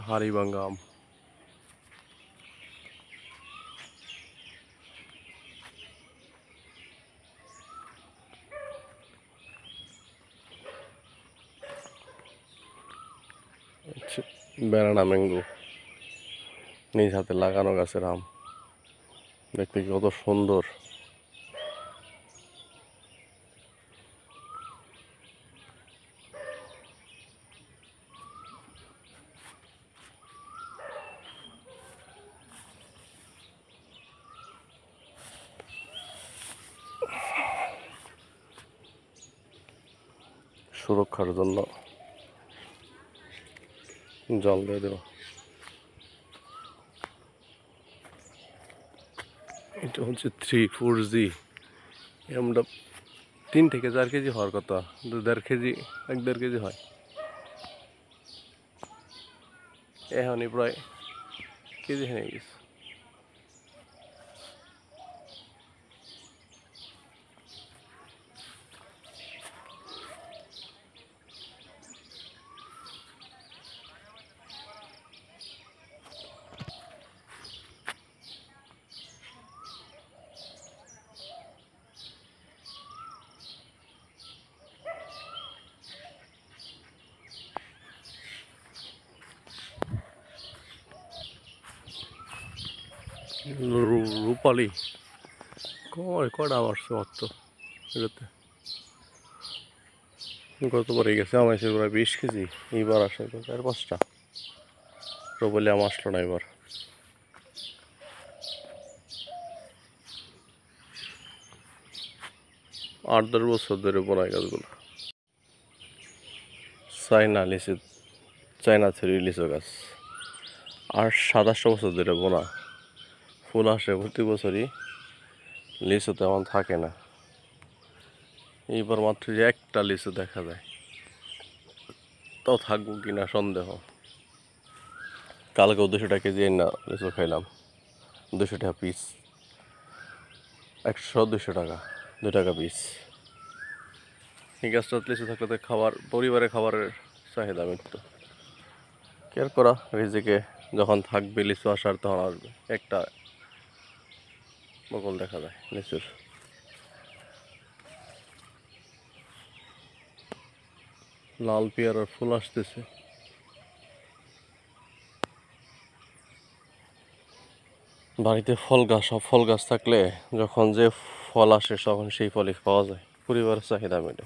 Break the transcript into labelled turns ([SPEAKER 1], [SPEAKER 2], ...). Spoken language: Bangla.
[SPEAKER 1] হাড়িভাঙ্গা আম। ব্যানানা ম্যাঙ্গো, নিজ হাতে লাগানো গাছের আম, দেখতে কত সুন্দর। সুরক্ষার জন্য জল দিয়ে দেব। এটা হচ্ছে 3,4-G। আমরা 3 থেকে 4 কেজি হওয়ার কথা, 1.5 কেজি 1.5 কেজি হয়। এখনই প্রায় কেজি হয়ে গেছে। রূপালি কটা মারছে মাত্র এটাতে। গতবারে গেছে আমার এসে প্রায় 20 কেজি, এইবার আসে 4-5টা। রূপালি আম আসলো না এবার। 8-10 বছর ধরে বোনাই গাছগুলো। চায়না থেরি লিচু গাছ, আর 27 বছর ধরে বোনা। ফুল আসে প্রতি বছরই, লিচু তেমন থাকে না। এইবার মাত্র যে একটা লিচু দেখা যায়, তাও থাকবো কিনা সন্দেহ। কালকেও 200 টাকা কেজি না লিচু খাইলাম, 200 টাকা পিস, 100-200 টাকা, 2 টাকা পিস। এই গাছটা লিচু থাকলে তো পরিবারের খাবারের চাহিদা মিটতো। কেয়ার করা রিজিকে যখন থাকবে লিচু আসার তখন আসবে। একটা বকল দেখা যায় লিচুর। লাল পেয়ারার ফুল আসতেছে। বাড়িতে সব ফল গাছ থাকলে যখন যে ফল আসে তখন সেই ফলই পাওয়া যায়, পরিবারের চাহিদা মেটে।